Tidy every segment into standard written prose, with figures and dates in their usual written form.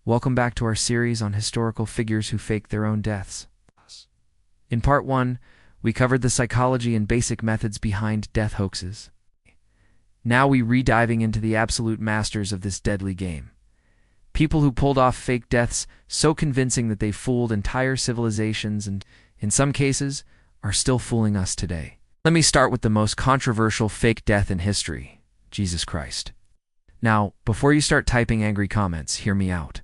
Welcome back to our series on historical figures who faked their own deaths. In part 1, we covered the psychology and basic methods behind death hoaxes. Now we re-diving into the absolute masters of this deadly game. People who pulled off fake deaths so convincing that they fooled entire civilizations and, in some cases, are still fooling us today. Let me start with the most controversial fake death in history, Jesus Christ. Now, before you start typing angry comments, hear me out.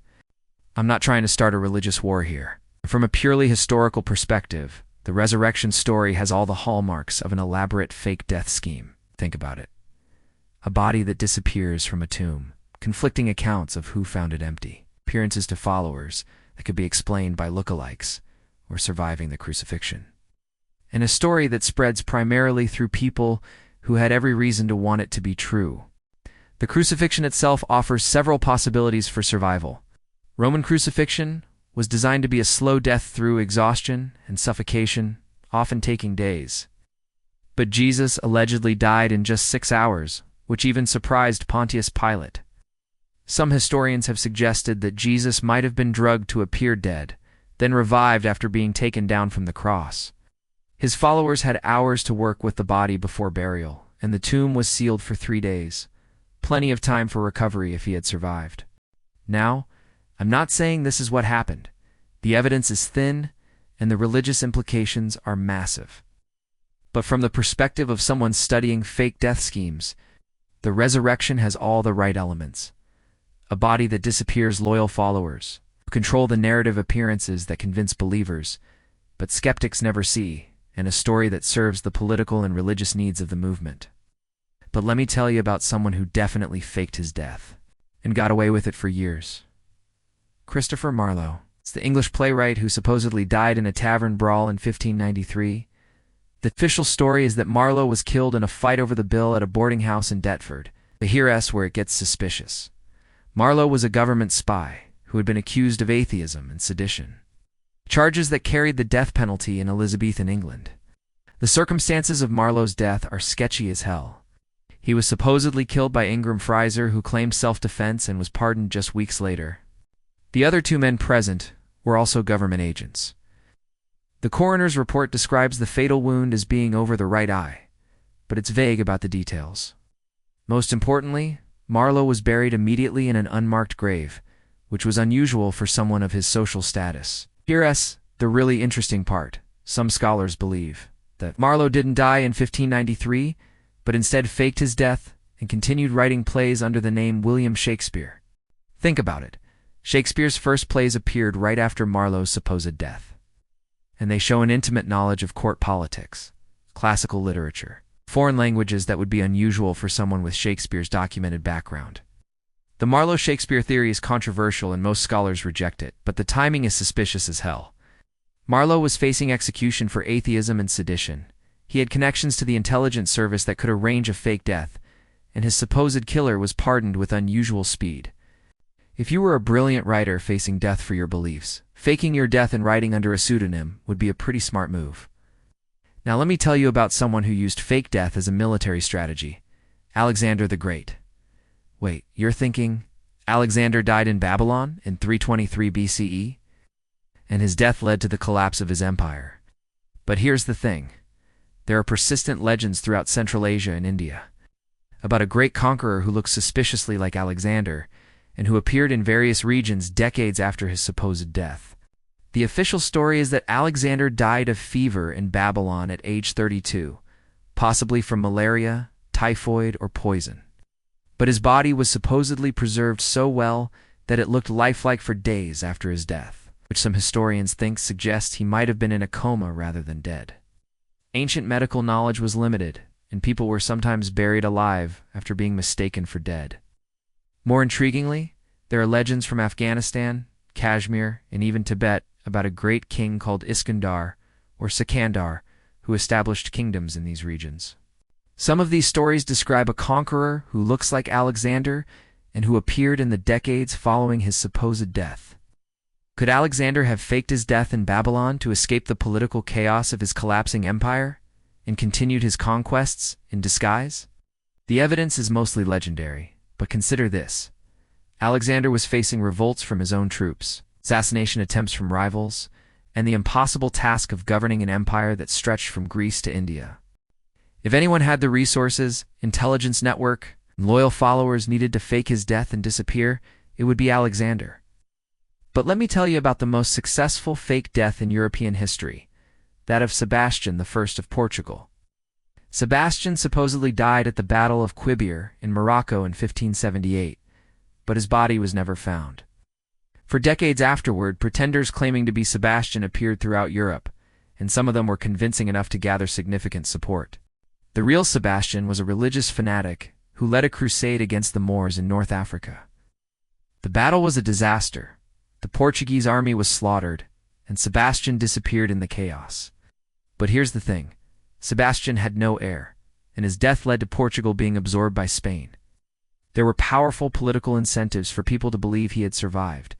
I'm not trying to start a religious war here. From a purely historical perspective, the resurrection story has all the hallmarks of an elaborate fake death scheme. Think about it. A body that disappears from a tomb, conflicting accounts of who found it empty, appearances to followers that could be explained by lookalikes or surviving the crucifixion. And a story that spreads primarily through people who had every reason to want it to be true. The crucifixion itself offers several possibilities for survival. Roman crucifixion was designed to be a slow death through exhaustion and suffocation, often taking days. But Jesus allegedly died in just 6 hours, which even surprised Pontius Pilate. Some historians have suggested that Jesus might have been drugged to appear dead, then revived after being taken down from the cross. His followers had hours to work with the body before burial, and the tomb was sealed for 3 days. Plenty of time for recovery if he had survived. Now, I'm not saying this is what happened. The evidence is thin, and the religious implications are massive. But from the perspective of someone studying fake death schemes, the resurrection has all the right elements. A body that disappears loyal followers, who control the narrative appearances that convince believers, but skeptics never see, and a story that serves the political and religious needs of the movement. But let me tell you about someone who definitely faked his death, and got away with it for years. Christopher Marlowe. It's the English playwright who supposedly died in a tavern brawl in 1593. The official story is that Marlowe was killed in a fight over the bill at a boarding house in Deptford. But here's where it gets suspicious. Marlowe was a government spy who had been accused of atheism and sedition, charges that carried the death penalty in Elizabethan England. The circumstances of Marlowe's death are sketchy as hell. He was supposedly killed by Ingram Fraser, who claimed self-defense and was pardoned just weeks later. The other 2 men present were also government agents. The coroner's report describes the fatal wound as being over the right eye, but it's vague about the details. Most importantly, Marlowe was buried immediately in an unmarked grave, which was unusual for someone of his social status. Here's the really interesting part. Some scholars believe that Marlowe didn't die in 1593, but instead faked his death and continued writing plays under the name William Shakespeare. Think about it. Shakespeare's first plays appeared right after Marlowe's supposed death, and they show an intimate knowledge of court politics, classical literature, foreign languages that would be unusual for someone with Shakespeare's documented background. The Marlowe-Shakespeare theory is controversial and most scholars reject it, but the timing is suspicious as hell. Marlowe was facing execution for atheism and sedition. He had connections to the intelligence service that could arrange a fake death, and his supposed killer was pardoned with unusual speed. If you were a brilliant writer facing death for your beliefs, faking your death and writing under a pseudonym would be a pretty smart move. Now let me tell you about someone who used fake death as a military strategy. Alexander the Great. Wait, you're thinking Alexander died in Babylon in 323 BCE? And his death led to the collapse of his empire. But here's the thing. There are persistent legends throughout Central Asia and India about a great conqueror who looked suspiciously like Alexander and who appeared in various regions decades after his supposed death. The official story is that Alexander died of fever in Babylon at age 32, possibly from malaria, typhoid, or poison. But his body was supposedly preserved so well that it looked lifelike for days after his death, which some historians think suggests he might have been in a coma rather than dead. Ancient medical knowledge was limited, and people were sometimes buried alive after being mistaken for dead. More intriguingly, there are legends from Afghanistan, Kashmir, and even Tibet about a great king called Iskandar, or Sikandar, who established kingdoms in these regions. Some of these stories describe a conqueror who looks like Alexander and who appeared in the decades following his supposed death. Could Alexander have faked his death in Babylon to escape the political chaos of his collapsing empire and continued his conquests in disguise? The evidence is mostly legendary, but consider this. Alexander was facing revolts from his own troops, assassination attempts from rivals, and the impossible task of governing an empire that stretched from Greece to India. If anyone had the resources, intelligence network, and loyal followers needed to fake his death and disappear, it would be Alexander. But let me tell you about the most successful fake death in European history, that of Sebastian I of Portugal. Sebastian supposedly died at the Battle of Quibir in Morocco in 1578, but his body was never found. For decades afterward, pretenders claiming to be Sebastian appeared throughout Europe, and some of them were convincing enough to gather significant support. The real Sebastian was a religious fanatic who led a crusade against the Moors in North Africa. The battle was a disaster. The Portuguese army was slaughtered, and Sebastian disappeared in the chaos. But here's the thing. Sebastian had no heir, and his death led to Portugal being absorbed by Spain. There were powerful political incentives for people to believe he had survived.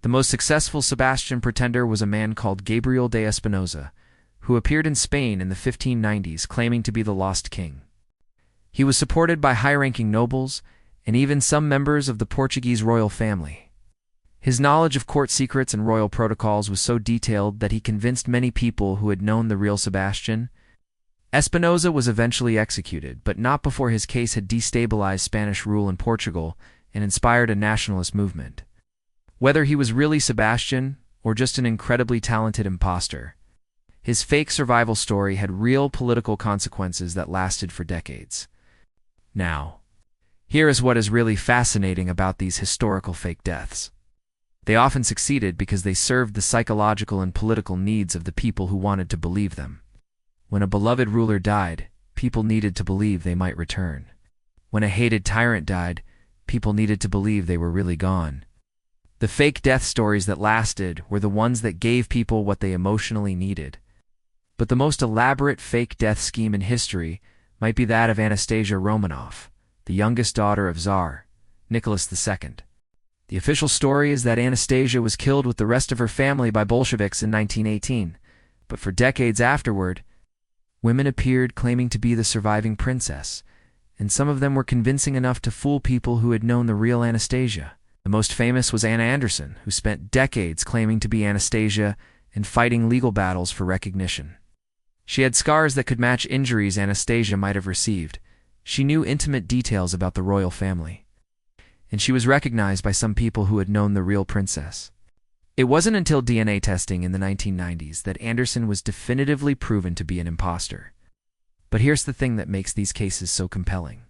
The most successful Sebastian pretender was a man called Gabriel de Espinosa, who appeared in Spain in the 1590s claiming to be the lost king. He was supported by high-ranking nobles and even some members of the Portuguese royal family. His knowledge of court secrets and royal protocols was so detailed that he convinced many people who had known the real Sebastian. Espinosa was eventually executed, but not before his case had destabilized Spanish rule in Portugal and inspired a nationalist movement. Whether he was really Sebastian or just an incredibly talented imposter, his fake survival story had real political consequences that lasted for decades. Now, here is what is really fascinating about these historical fake deaths. They often succeeded because they served the psychological and political needs of the people who wanted to believe them. When a beloved ruler died, people needed to believe they might return. When a hated tyrant died, people needed to believe they were really gone. The fake death stories that lasted were the ones that gave people what they emotionally needed. But the most elaborate fake death scheme in history might be that of Anastasia Romanov, the youngest daughter of Tsar Nicholas II. The official story is that Anastasia was killed with the rest of her family by Bolsheviks in 1918, but for decades afterward, women appeared claiming to be the surviving princess, and some of them were convincing enough to fool people who had known the real Anastasia. The most famous was Anna Anderson, who spent decades claiming to be Anastasia and fighting legal battles for recognition. She had scars that could match injuries Anastasia might have received. She knew intimate details about the royal family, and she was recognized by some people who had known the real princess. It wasn't until DNA testing in the 1990s that Anderson was definitively proven to be an imposter. But here's the thing that makes these cases so compelling.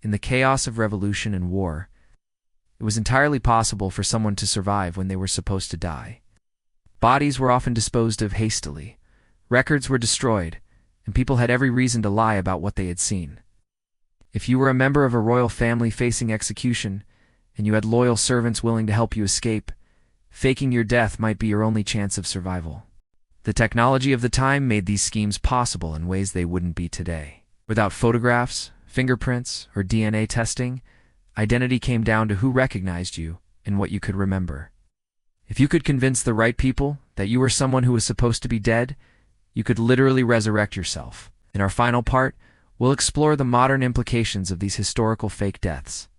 In the chaos of revolution and war, it was entirely possible for someone to survive when they were supposed to die. Bodies were often disposed of hastily, records were destroyed, and people had every reason to lie about what they had seen. If you were a member of a royal family facing execution, and you had loyal servants willing to help you escape, faking your death might be your only chance of survival. The technology of the time made these schemes possible in ways they wouldn't be today. Without photographs, fingerprints, or DNA testing, identity came down to who recognized you and what you could remember. If you could convince the right people that you were someone who was supposed to be dead, you could literally resurrect yourself. In our final part, we'll explore the modern implications of these historical fake deaths,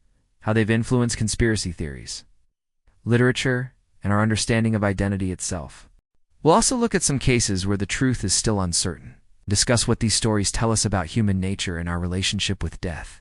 how they've influenced conspiracy theories, literature, and our understanding of identity itself. We'll also look at some cases where the truth is still uncertain, and discuss what these stories tell us about human nature and our relationship with death.